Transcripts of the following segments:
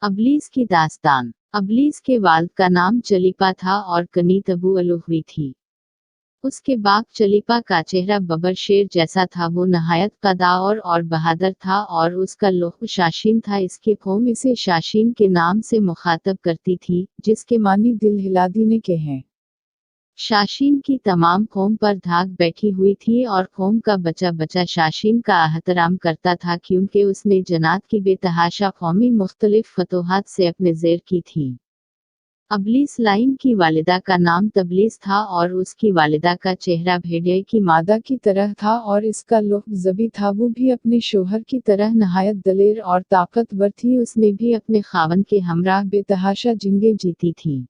अबलीस की दास्तान। अबलीस के वालिद का नाम चलीपा था और कनीत अबू अलुहवी थी। उसके बाप चलीपा का चेहरा बबर शेर जैसा था। वो नहायत कद्दावर और बहादुर था और उसका लक़ब शाशीन था। इसकी कौम इसे शाशीन के नाम से मुखातब करती थी, जिसके मानी दिल हिला देने के हैं। शाशीन की तमाम कौम पर धाक बैठी हुई थी और कौम का बच्चा बच्चा शाशीन का एहतराम करता था, क्योंकि उसने जन्नात की बेतहाशा कौमी मुख्तलिफ फतूहात से अपने ज़ेर की थी। अबलीस लाइन की वालिदा का नाम तबलीस था और उसकी वालिदा का चेहरा भेड़िए की मादा की तरह था और इसका लक़ब ज़बी था। वो भी अपने शोहर की तरह नहायत दलेर और ताकतवर थी। उसने भी अपने खावन के हमराह बेतहाशा जंगें जीती थी।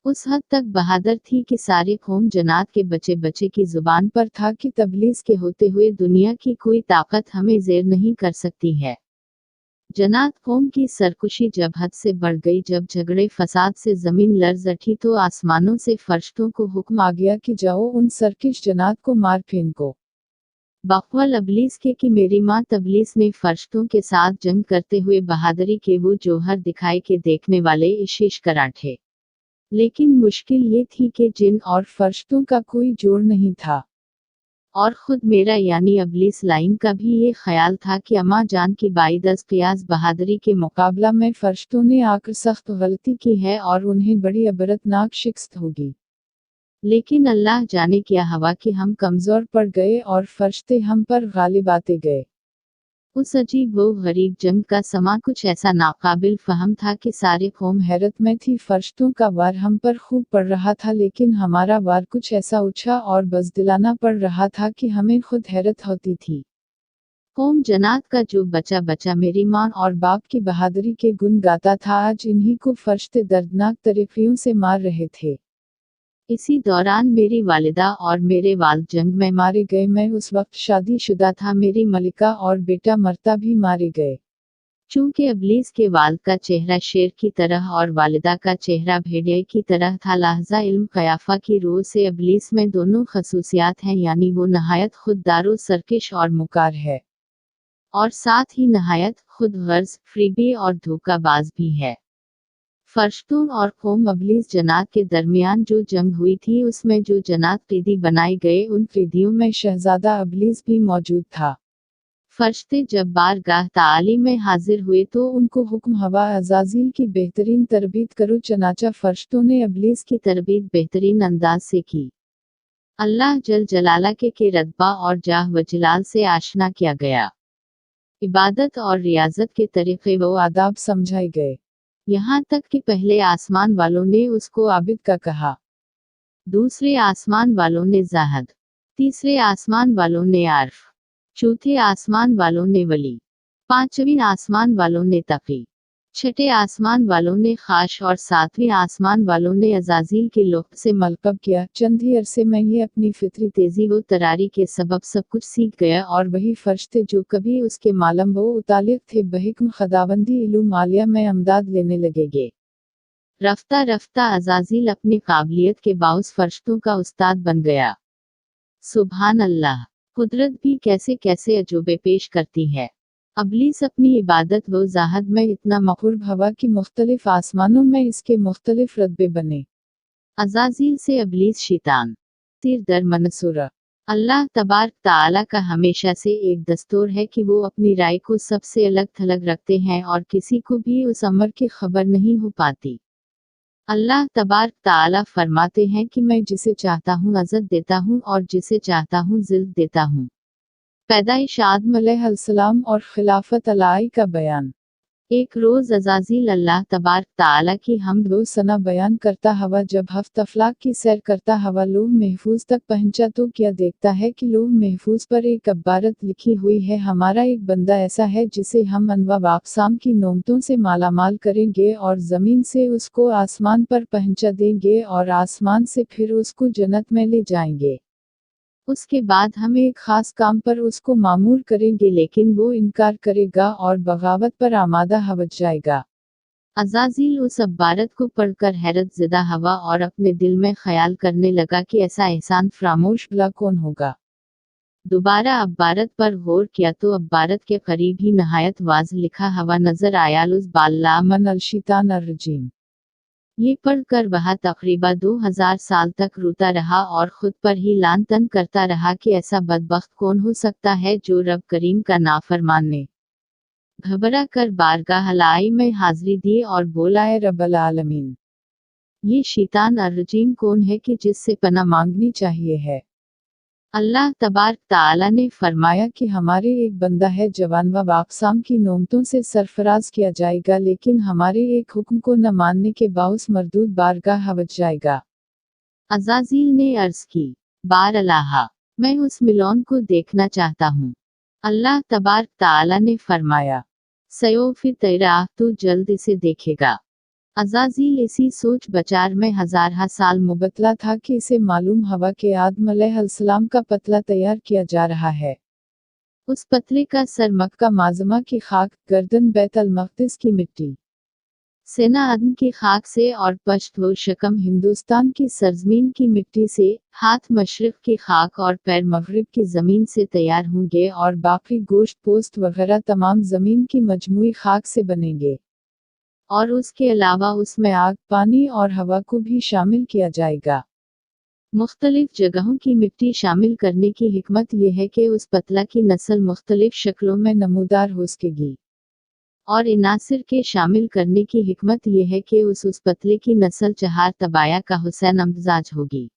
उस हद तक बहादुर थी कि सारी कौम जन्नात के बच्चे बच्चे की जुबान पर था कि तबलीस के होते हुए दुनिया की कोई ताकत हमें ज़ेर नहीं कर सकती है। जन्नात कौम की सरकुशी जब हद से बढ़ गई, जब झगड़े फसाद से ज़मीन लर्ज़ उठी, तो आसमानों से फरिश्तों को हुक्म आ गया कि जाओ उन सरकश जन्नात को मार फेंको। बक़ौल अबलीस के कि मेरी माँ तबलीस ने फरिश्तों के साथ जंग करते हुए बहादुरी के वो जौहर दिखाए कि देखने वाले इशिश कराटे। लेकिन मुश्किल ये थी कि जिन और फरिश्तों का कोई जोड़ नहीं था, और ख़ुद मेरा यानी अबलीस लाइन का भी ये ख्याल था कि अम्मा जान की बाइदस क़ियास बहादुरी के मुकाबला में फरिश्तों ने आकर सख्त गलती की है और उन्हें बड़ी अबरतनाक शिकस्त होगी। लेकिन अल्लाह जाने क्या हवा कि हम कमज़ोर पड़ गए और फरिश्ते हम पर गालिब आते गए। उस अजीब व गरीब जंग का समा कुछ ऐसा नाकाबिल फ़हम था कि सारी कौम हैरत में थी। फरिश्तों का वार हम पर खूब पड़ रहा था, लेकिन हमारा वार कुछ ऐसा ऊंचा और बज़दिलाना पड़ रहा था कि हमें खुद हैरत होती थी। कौम जन्नात का जो बच्चा बच्चा मेरी माँ और बाप की बहादुरी के गुण गाता था, आज इन्हीं को फरिश्ते दर्दनाक तरीक़ियों से मार रहे थे। इसी दौरान मेरी वालिदा और मेरे वालिद जंग में मारे गए। मैं उस वक्त शादीशुदा था। मेरी मलिका और बेटा मरता भी मारे गए। चूंकि अबलीस के वालिद का चेहरा शेर की तरह और वालिदा का चेहरा भेड़िए की तरह था, लहजा इल्म क़याफ़ा की रूह से अबलीस में दोनों खसूसियात हैं, यानी वो नहायत खुददारो सरकश और मुकार है, और साथ ही नहायत खुद गर्ज, फ्रीबी और धोखाबाज भी है। फरिश्तों और कौम अबलीस जन्नात के दरमियान जो जंग हुई थी, उसमें जो जन्नात क़ैदी बनाए गए, उन क़ैदियों में शहज़ादा अबलीस भी मौजूद था। फरिश्ते जब बारगाह ताली में हाजिर हुए तो उनको हुक्म हवा अज़ाज़ील की बेहतरीन तरबीत करो। चनाचा फरिश्तों ने अबलीस की तरबीत बेहतरीन अंदाज से की। अल्लाह जल जलाला के रतबा और जाह व जलाल से आशना किया गया। इबादत और रियाजत के तरीक़े व आदाब समझाए गए, यहाँ तक कि पहले आसमान वालों ने उसको आबिद का कहा, दूसरे आसमान वालों ने ज़ाहद, तीसरे आसमान वालों ने आर्फ, चौथे आसमान वालों ने वली, पांचवीं आसमान वालों ने तक़ी, छठे आसमान वालों ने खाश और सातवीं आसमान वालों ने अज़ाज़ील के लक़ब से मलक़ब किया। चंद ही अरसे में ये अपनी फितरी तेज़ी व तरारी के सबब सब कुछ सीख गया, और वही फरिश्ते जो कभी उसके मालम व उतालिक थे, बहिक्म खदावंदी इल्म आलिया में अमदाद लेने लगेगे। रफ्ता रफ्ता अज़ाज़ील अपनी काबिलियत के बाउस फरिश्तों का उस्ताद बन गया। सुभान अल्लाह! कुदरत भी कैसे कैसे अजूबे पेश करती है। अबलीस अपनी इबादत व ज़ाहद में इतना मक़रूर हवा कि मुख्तलिफ आसमानों में इसके मुख्तलिफ रतबे बने। अज़ाज़ील से अबलीस शैतान। तीर दर मनसूरा। अल्लाह तबारक ताला का हमेशा से एक दस्तूर है कि वो अपनी राय को सबसे अलग थलग रखते हैं और किसी को भी उस अमर की खबर नहीं हो पाती। अल्लाह तबारक ताला फरमाते हैं कि मैं जिसे चाहता हूँ अज़्ज़त देता हूँ और जिसे चाहता हूँ ज़िल्ल देता हूँ। पैदाइश आदम अलैहिस्सलाम और खिलाफत अलाई का बयान। एक रोज़ अज़ाज़ील अल्लाह तबारक ताला की हम्द व सना बयान करता हवा जब हफ्त अफलाक की सैर करता हवा लौह महफूज तक पहुंचा तो क्या देखता है कि लौह महफूज पर एक अब्बारत लिखी हुई है, हमारा एक बंदा ऐसा है जिसे हम अनवा वाक़साम की नौमतों से मालामाल करेंगे और ज़मीन से उसको आसमान पर पहुंचा देंगे और आसमान से फिर उसको जन्नत में ले जाएंगे। उसके बाद हम एक ख़ास काम पर उसको मामूर करेंगे, लेकिन वो इनकार करेगा और बगावत पर आमादा हो जाएगा। अज़ाज़ील उस अब्बारत को पढ़कर हैरत ज़दा हवा और अपने दिल में ख्याल करने लगा कि ऐसा एहसान फरामोश भला कौन होगा। दोबारा अब्बारत पर गौर किया तो अब्बारत के करीब ही नहायत वाज लिखा हवा नजर आया उस बाल्ला मन अलशैतान अर्रजीम। ये पढ़कर वह तकरीबा 2000 साल तक रोता रहा और खुद पर ही लान तन करता रहा कि ऐसा बदबख्त कौन हो सकता है जो रब करीम का नाफरमान ने। घबरा कर बारगाह हलाई में हाजिरी दी और बोला, ए रब्बल आलमीन, ये शैतान अर्रजीम कौन है कि जिससे पनाह मांगनी चाहिए है। अल्लाह तबारक ताला ने फरमाया कि हमारे एक बंदा है जवान व अक़साम की नोमतों से सरफराज किया जाएगा, लेकिन हमारे एक हुक्म को न मानने के बाउस मरदूद बारगाह हवज जाएगा। अज़ाज़ील ने अर्ज की, बार अल्लाह, मैं उस मिलोन को देखना चाहता हूँ। अल्लाह तबारक ताला ने फरमाया, सयोफी तेरा तू जल्द इसे देखेगा। अज़ाज़ील इसी सोच बचार में हज़ार साल मुबतला था कि इसे मालूम हवा के आदम अलैहिस्सलाम का पतला तैयार किया जा रहा है। उस पतले का सर मक्का माज़मा की खाक, गर्दन बैत अल मक़दिस की मिट्टी, सेना आदम की खाक से और पश्त व शकम हिंदुस्तान की सरजमीन की मिट्टी से, हाथ मशरिक की खाक और पैर मगरिब की ज़मीन से तैयार होंगे और बाकी गोश्त पोस्त वगैरह तमाम ज़मीन की मजमूई खाक से बनेंगे। और उसके अलावा उसमें आग, पानी और हवा को भी शामिल किया जाएगा। मुख्तलिफ जगहों की मिट्टी शामिल करने की हिकमत यह है कि उस पतला की नस्ल मुख्तलिफ शक्लों में नमूदार हो सकेगी। और इनासिर के शामिल करने की हिकमत यह है कि उस पतले की नस्ल चहार तबाया का हुसैन अमजाज होगी,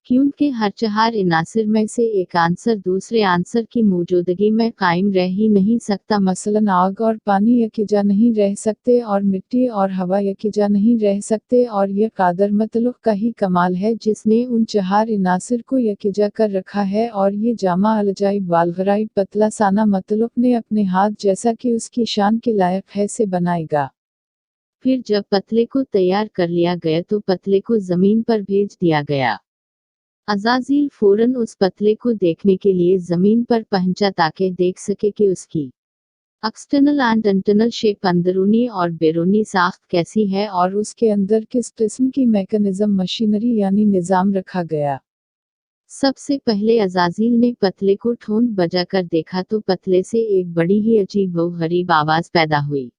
क्योंकि हर चहार इनासिर में से एक आंसर दूसरे आंसर की मौजूदगी में कायम रह ही नहीं सकता। मसलन आग और पानी यकजा नहीं रह सकते और मिट्टी और हवा यकजा नहीं रह सकते, और यह कादर मतलुक का ही कमाल है जिसने उन चहार इनासिर को यकजा कर रखा है, और ये जामा अलजाइब वालगराइब पतला साना मतलुक ने अपने हाथ जैसा कि उसकी शान के लायक है से बनाएगा। फिर जब पतले को तैयार कर लिया गया तो पतले को जमीन पर भेज दिया गया। अज़ाज़ील फौरन उस पतले को देखने के लिए जमीन पर पहुंचा ताकि देख सके कि उसकी एक्सटर्नल एंड इंटरनल शेप, अंदरूनी और बैरूनी साख्त कैसी है और उसके अंदर किस किस्म की मैकेनिज्म मशीनरी यानी निज़ाम रखा गया। सबसे पहले अज़ाज़ील ने पतले को ठोंक बजाकर देखा तो पतले से एक बड़ी ही अजीब व गरीब आवाज़ पैदा हुई।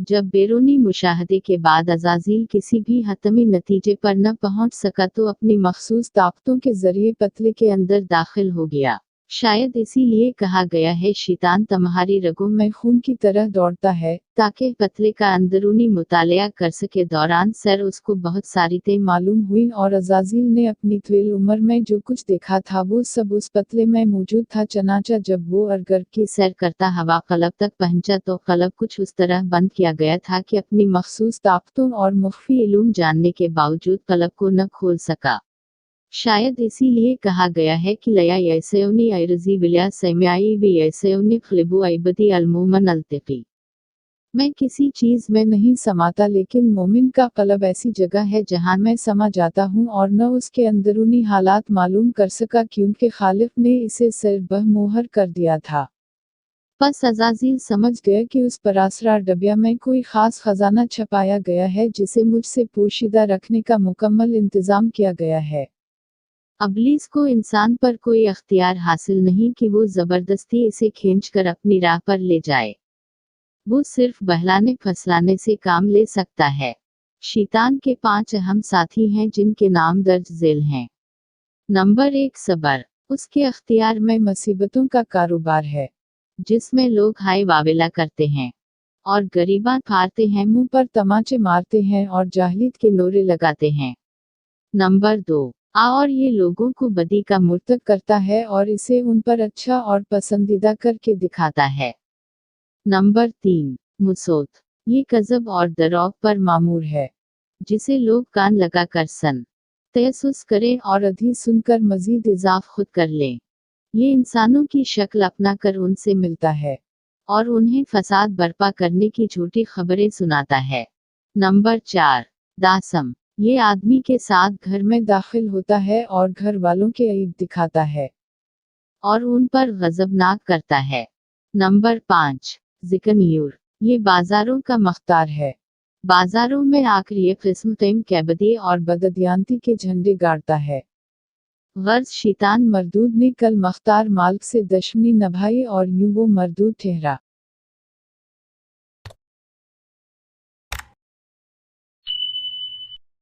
जब बैरूनी मुशाहदे के बाद अज़ाज़ील किसी भी हतमी नतीजे पर न पहुंच सका तो अपनी मखसूस ताकतों के जरिए पतले के अंदर दाखिल हो गया। शायद इसीलिए कहा गया है शैतान तुम्हारी रगों में खून की तरह दौड़ता है, ताकि पतले का अंदरूनी मुतालिया कर सके। दौरान सैर उसको बहुत सारी तें मालूम हुई और अज़ाज़ील ने अपनी त्वील उम्र में जो कुछ देखा था वो सब उस पतले में मौजूद था। चनाचा जब वो अरगर की सैर करता हवा कलब तक पहुंचा तो कलब कुछ उस तरह बंद किया गया था कि अपनी मखसूस ताकतों और मुख्फी इल्म जानने के बावजूद कलब को न खोल सका। शायद इसीलिए कहा गया है कि लया यैसौनी ऐरजी विल्या सैम्याई भी यैसौनी खलिबु ऐबदी अलमूमन अल्तिकी। मैं किसी चीज़ में नहीं समाता, लेकिन मोमिन का कलब ऐसी जगह है जहां मैं समा जाता हूं और न उसके अंदरूनी हालात मालूम कर सका, क्योंकि खालिक ने इसे सिर मोहर कर दिया था। बस अज़ाज़ील समझ गया कि उस परासरार डबिया में कोई खास खजाना छपाया गया है जिसे मुझसे पोशीदा रखने का मुकम्मल इंतजाम किया गया है। अबलीस को इंसान पर कोई अख्तियार हासिल नहीं कि वो ज़बरदस्ती इसे खींचकर अपनी राह पर ले जाए। वो सिर्फ बहलाने फसलाने से काम ले सकता है। शैतान के 5 अहम साथी हैं जिनके नाम दर्ज झेल हैं। नंबर 1 सबर। उसके अख्तियार में मुसीबतों का कारोबार है, जिसमें लोग हाय वावेला करते हैं और गरीबान फाड़ते हैं, मुंह पर तमाचे मारते हैं और जाहिलियत के नोरे लगाते हैं। नंबर 2 और ये लोगों को बदी का मुर्तकब करता है और इसे उन पर अच्छा और पसंदीदा करके दिखाता है। नंबर 3 मुसोत। ये कज़ब और दरोग पर मामूर है, जिसे लोग कान लगा कर सन तयसुस करें और अधी सुनकर मजीद इजाफ खुद कर लें। ये इंसानों की शक्ल अपना कर उनसे मिलता है और उन्हें फसाद बर्पा करने की झूठी खबरें सुनाता है। नंबर 4 दासम। ये आदमी के साथ घर में दाखिल होता है और घर वालों के ऐब दिखाता है और उन पर गजबनाक करता है। नंबर 5 जिकनियूर। ये बाजारों का मख्तार है। बाजारों में आकर ये किस्म तैम कैबदी और बददियांती के झंडे गाड़ता है। غرض شیطان مردود نے کل مختار مالک سے دشمنی نبھائی اور یوں وہ مردود ٹھہرا۔